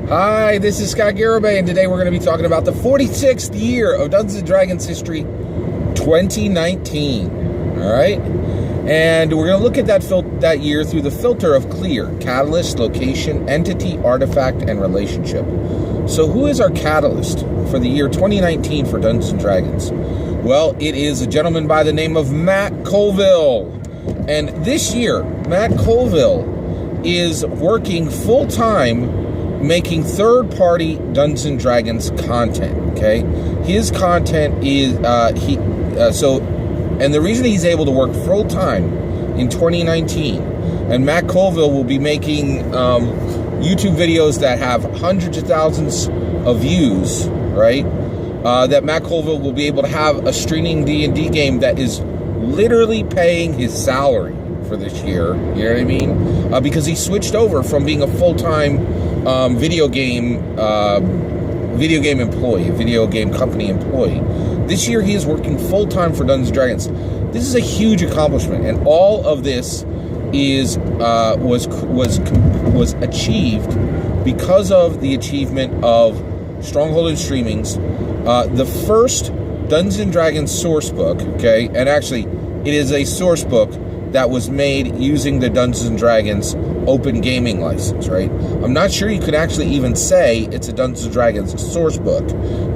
Hi, this is Scott Garibay, and today we're going to be talking about the 46th year of Dungeons & Dragons history, 2019. All right? And we're going to look at that year through the filter of clear: catalyst, location, entity, artifact, and relationship. So who is our catalyst for the year 2019 for Dungeons & Dragons? Well, it is a gentleman by the name of Matt Colville. And this year, Matt Colville is working full-time making third-party Dungeons & Dragons content, okay? His content is, and the reason he's able to work full-time in 2019, and Matt Colville will be making YouTube videos that have hundreds of thousands of views, right? That Matt Colville will be able to have a streaming D&D game that is literally paying his salary for this year, you know what I mean? Because he switched over from being a full-time video game employee, video game company employee. This year he is working full-time for Dungeons & Dragons. This is a huge accomplishment, and all of this is was achieved because of the achievement of Stronghold and Streamings, the first Dungeons & Dragons source book, okay? And actually, it is a source book that was made using the Dungeons & Dragons open gaming license, right? I'm not sure you could actually even say it's a Dungeons & Dragons source book,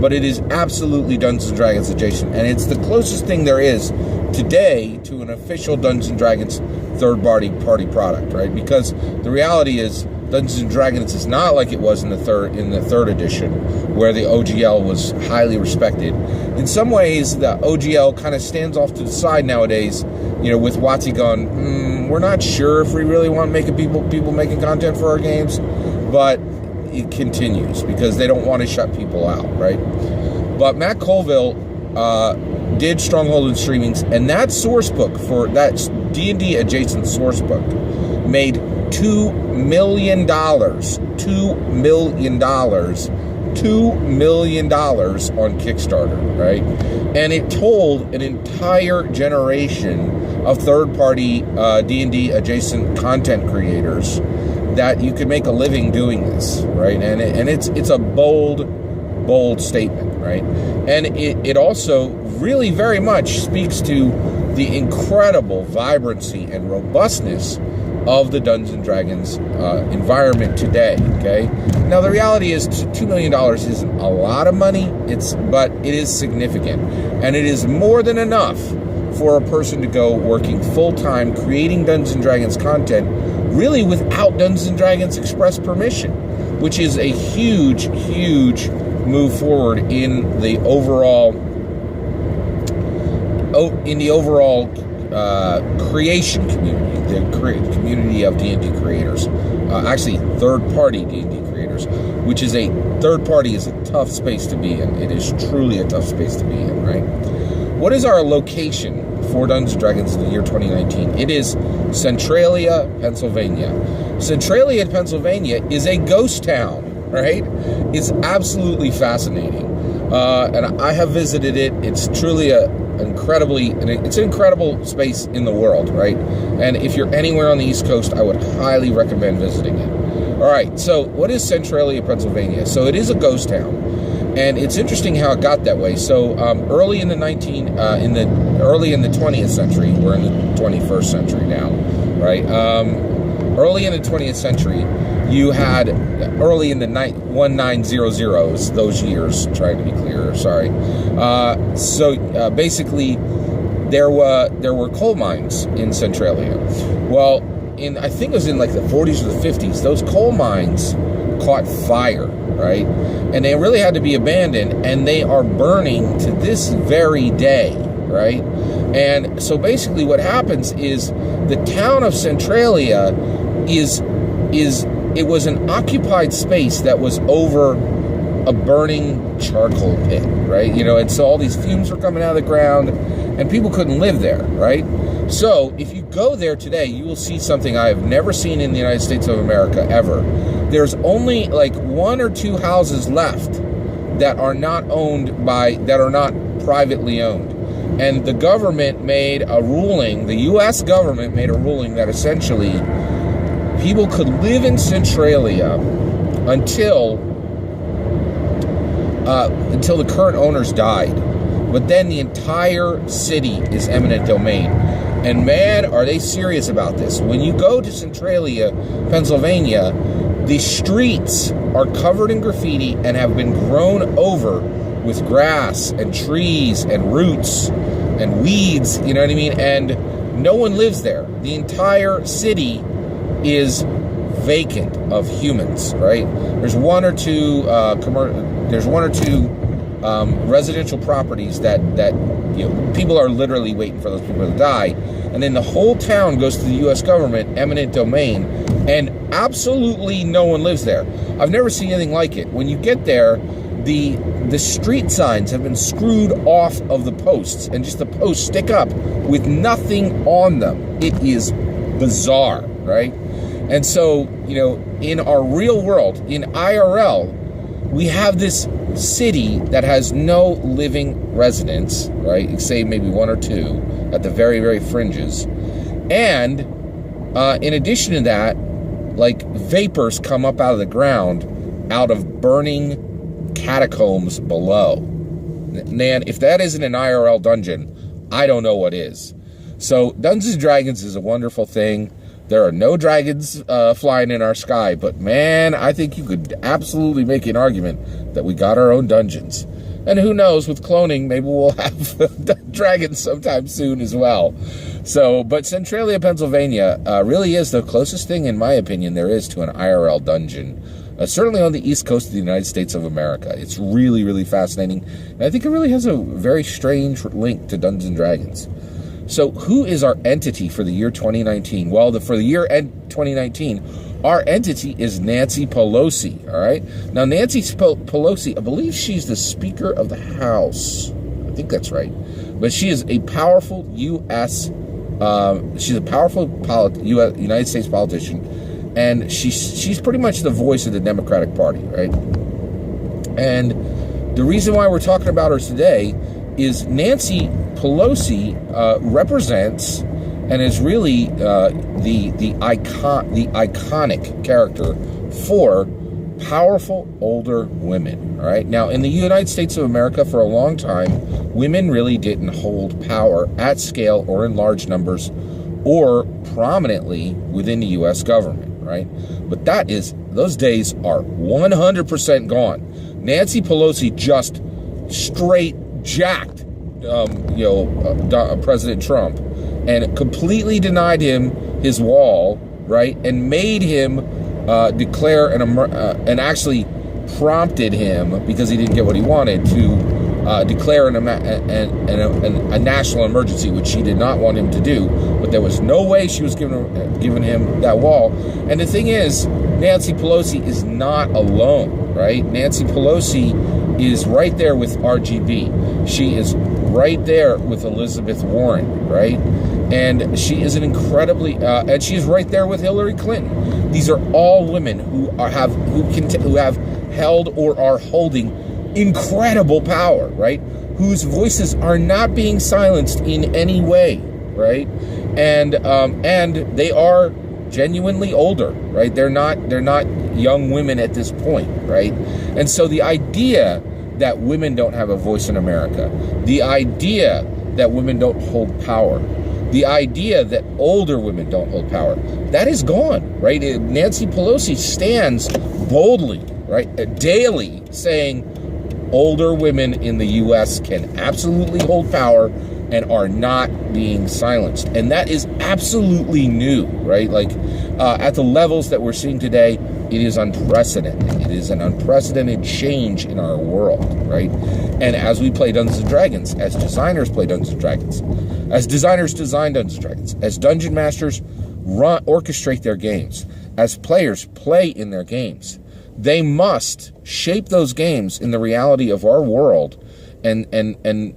but it is absolutely Dungeons & Dragons adjacent, and it's the closest thing there is today to an official Dungeons & Dragons third-party product, right? Because the reality is Dungeons & Dragons is not like it was in the third edition, where the OGL was highly respected. In some ways, the OGL kind of stands off to the side nowadays, you know, with WotC gone, we're not sure if we really want making people making content for our games, but it continues because they don't want to shut people out, right? But Matt Colville did Stronghold and Streamings, and that source book for that D&D adjacent source book made $2 million on Kickstarter, right? And it told an entire generation of third-party D&D adjacent content creators that you could make a living doing this, right? And it's a bold statement, right? And it also really very much speaks to the incredible vibrancy and robustness of the Dungeons & Dragons environment today, okay? Now, the reality is $2 million isn't a lot of money, but it is significant. And it is more than enough for a person to go working full-time creating Dungeons & Dragons content really without Dungeons & Dragons express permission, which is a huge, huge move forward in the overall creation community, the community of D&D creators, actually third-party D&D creators, which is third-party is a tough space to be in. It is truly a tough space to be in, right? What is our location for Dungeons & Dragons in the year 2019? It is Centralia, Pennsylvania. Centralia, Pennsylvania is a ghost town, right? It's absolutely fascinating. And I have visited it. It's truly it's an incredible space in the world, right? And if you're anywhere on the East Coast, I would highly recommend visiting it. All right, so what is Centralia, Pennsylvania? So it is a ghost town, and it's interesting how it got that way. So early in the 20th century, we're in the 21st century now, right? Early in the 20th century, you had early in the 1900s, those years, trying to be clearer, sorry. Basically, there were coal mines in Centralia. Well, I think it was in like the 40s or the 50s, those coal mines caught fire, right? And they really had to be abandoned, and they are burning to this very day, right? And so basically what happens is the town of Centralia it was an occupied space that was over a burning charcoal pit, right? You know, and so all these fumes were coming out of the ground, and people couldn't live there, right? So if you go there today, you will see something I have never seen in the United States of America ever. There's only like 1 or 2 houses left that are not privately owned. And the government made a ruling, the U.S. government made a ruling that essentially people could live in Centralia until the current owners died. But then the entire city is eminent domain. And man, are they serious about this. When you go to Centralia, Pennsylvania, the streets are covered in graffiti and have been grown over with grass and trees and roots and weeds, you know what I mean? And no one lives there. The entire city is vacant of humans, right? There's one or two residential properties that people are literally waiting for those people to die, and then the whole town goes to the U.S. government, eminent domain, and absolutely no one lives there. I've never seen anything like it. When you get there, the street signs have been screwed off of the posts, and just the posts stick up with nothing on them. It is bizarre, right? And so, in our real world, in IRL, we have this city that has no living residents, right? Say maybe one or two at the very, very fringes. And in addition to that, like vapors come up out of the ground out of burning catacombs below. Man, if that isn't an IRL dungeon, I don't know what is. So Dungeons & Dragons is a wonderful thing. There are no dragons flying in our sky, but man, I think you could absolutely make an argument that we got our own dungeons. And who knows, with cloning, maybe we'll have dragons sometime soon as well. So, but Centralia, Pennsylvania really is the closest thing, in my opinion, there is to an IRL dungeon. Certainly on the East Coast of the United States of America. It's really, really fascinating. And I think it really has a very strange link to Dungeons & Dragons. So who is our entity for the year 2019? Well, for the year end 2019, our entity is Nancy Pelosi, all right? Now, Nancy Pelosi, I believe she's the Speaker of the House. I think that's right. But she is a powerful United States politician, and she's pretty much the voice of the Democratic Party, right? And the reason why we're talking about her today is Nancy Pelosi represents and is really the iconic character for powerful older women. All right. Now, in the United States of America, for a long time, women really didn't hold power at scale or in large numbers or prominently within the U.S. government. Right. But those days are 100% gone. Nancy Pelosi just straight jacked President Trump and completely denied him his wall, right, and made him declare and actually prompted him, because he didn't get what he wanted, to declare a national emergency, which she did not want him to do. But there was no way she was giving him that wall. And the thing is, Nancy Pelosi is not alone, right? Nancy Pelosi is right there with RGB. She is right there with Elizabeth Warren, right? And she is an incredibly, and she's right there with Hillary Clinton. These are all women who have held or are holding incredible power, right? Whose voices are not being silenced in any way, right? And they are genuinely older, right? They're not young women at this point, right? And so the idea that women don't have a voice in America, the idea that women don't hold power, the idea that older women don't hold power, that is gone, right? Nancy Pelosi stands boldly, right, daily saying older women in the U.S. can absolutely hold power and are not being silenced. And that is absolutely new, right? Like at the levels that we're seeing today, it is unprecedented. It is an unprecedented change in our world, right? And as we play Dungeons & Dragons, as designers play Dungeons & Dragons, as designers design Dungeons & Dragons, as dungeon masters orchestrate their games, as players play in their games, they must shape those games in the reality of our world, and it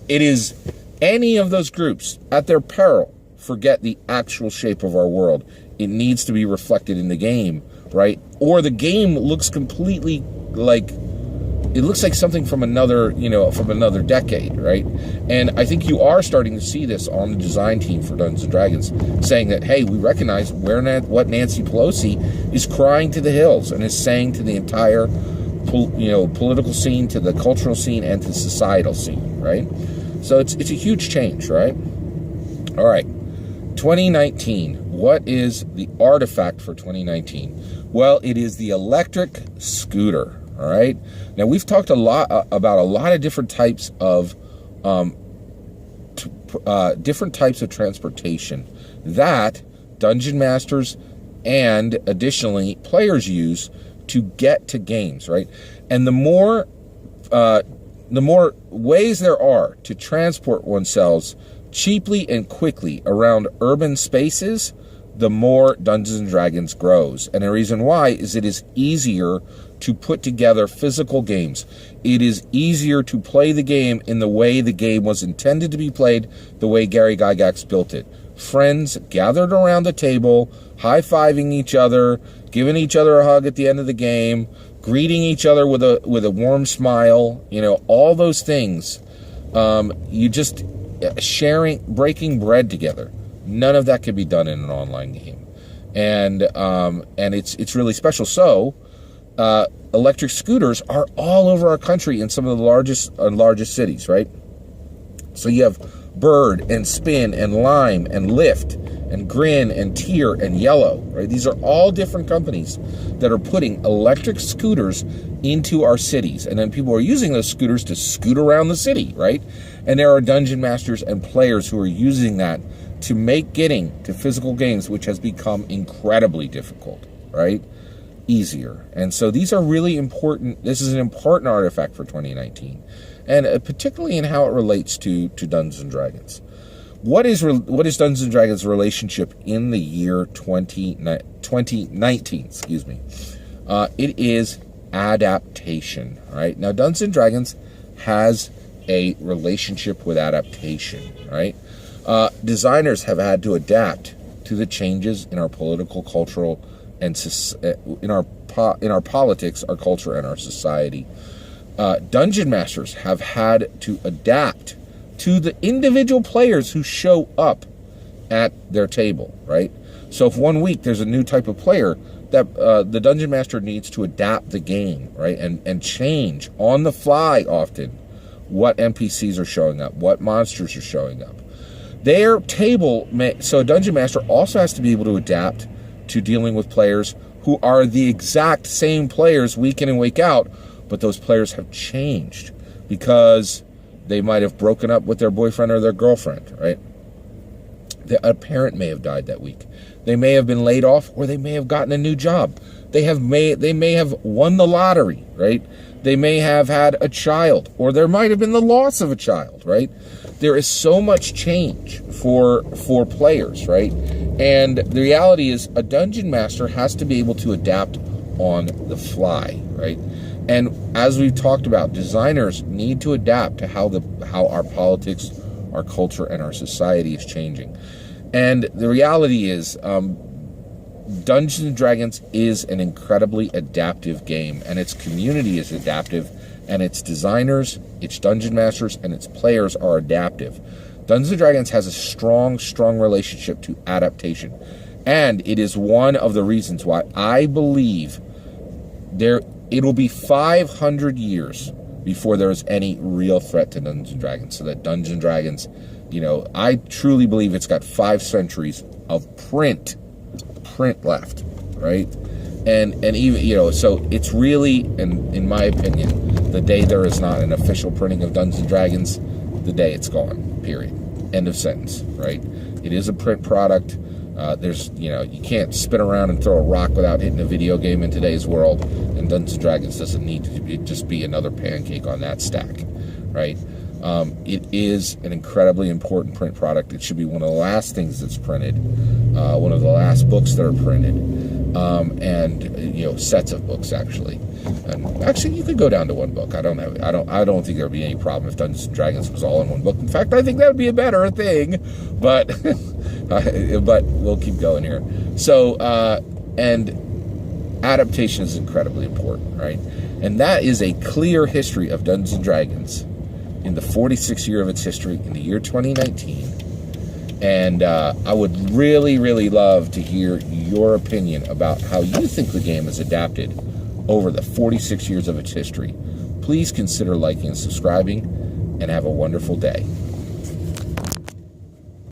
is any of those groups at their peril forget the actual shape of our world. It needs to be reflected in the game, right? Or the game looks completely like it looks like something from another, from another decade, right? And I think you are starting to see this on the design team for Dungeons and Dragons, saying that, hey, we recognize what Nancy Pelosi is crying to the hills and is saying to the entire, political scene, to the cultural scene, and to the societal scene, right? So it's a huge change, right? All right, 2019. What is the artifact for 2019? Well, it is the electric scooter. All right. Now, we've talked a lot about a lot of different types of transportation that dungeon masters and additionally players use to get to games, right? And the more ways there are to transport oneself cheaply and quickly around urban spaces, the more Dungeons and Dragons grows. And the reason why is it is easier to put together physical games. It is easier to play the game in the way the game was intended to be played, the way Gary Gygax built it. Friends gathered around the table, high-fiving each other, giving each other a hug at the end of the game, greeting each other with a warm smile, all those things. You just breaking bread together. None of that can be done in an online game. And it's really special. So, electric scooters are all over our country in some of the largest cities, right? So you have Bird and Spin and Lime and Lyft and Grin and Tier and Yellow, right? These are all different companies that are putting electric scooters into our cities. And then people are using those scooters to scoot around the city, right? And there are dungeon masters and players who are using that to make getting to physical games, which has become incredibly difficult, right, easier. And so these are really important. This is an important artifact for 2019, and particularly in how it relates to Dungeons and Dragons. What is Dungeons and Dragons' relationship in the year 2019? Excuse me. It is adaptation. All right. Now, Dungeons and Dragons has a relationship with adaptation. Right. Designers have had to adapt to the changes in our political, cultural, and in our politics, our culture, and our society. Dungeon masters have had to adapt to the individual players who show up at their table, right? So if one week there's a new type of player, that the dungeon master needs to adapt the game, right, and change on the fly often what NPCs are showing up, what monsters are showing up. Their table, so a dungeon master also has to be able to adapt to dealing with players who are the exact same players week in and week out, but those players have changed because they might have broken up with their boyfriend or their girlfriend, right? A parent may have died that week. They may have been laid off, or they may have gotten a new job. They may have won the lottery, right? They may have had a child, or there might have been the loss of a child, right? There is so much change for players, right? And the reality is a dungeon master has to be able to adapt on the fly, right? And as we've talked about, designers need to adapt to how our politics, our culture, and our society is changing. And the reality is, Dungeons and Dragons is an incredibly adaptive game, and its community is adaptive, and its designers, its dungeon masters, and its players are adaptive. Dungeons and Dragons has a strong, strong relationship to adaptation, and it is one of the reasons why I believe it'll be 500 years before there's any real threat to Dungeons and Dragons. So that Dungeons and Dragons, I truly believe it's got 5 centuries of print left, right? And even, so it's really, in my opinion, the day there is not an official printing of Dungeons and Dragons, the day it's gone, period. End of sentence, right? It is a print product. You can't spin around and throw a rock without hitting a video game in today's world, and Dungeons and Dragons doesn't need to just be another pancake on that stack, right? It is an incredibly important print product. It should be one of the last things that's printed, one of the last books that are printed, and sets of books actually. And actually, you could go down to one book. I don't think there'd be any problem if Dungeons and Dragons was all in one book. In fact, I think that would be a better thing, but but we'll keep going here. So, and adaptation is incredibly important, right? And that is a clear history of Dungeons & Dragons in the 46th year of its history, in the year 2019. And I would really, really love to hear your opinion about how you think the game is adapted over the 46 years of its history. Please consider liking and subscribing, and have a wonderful day.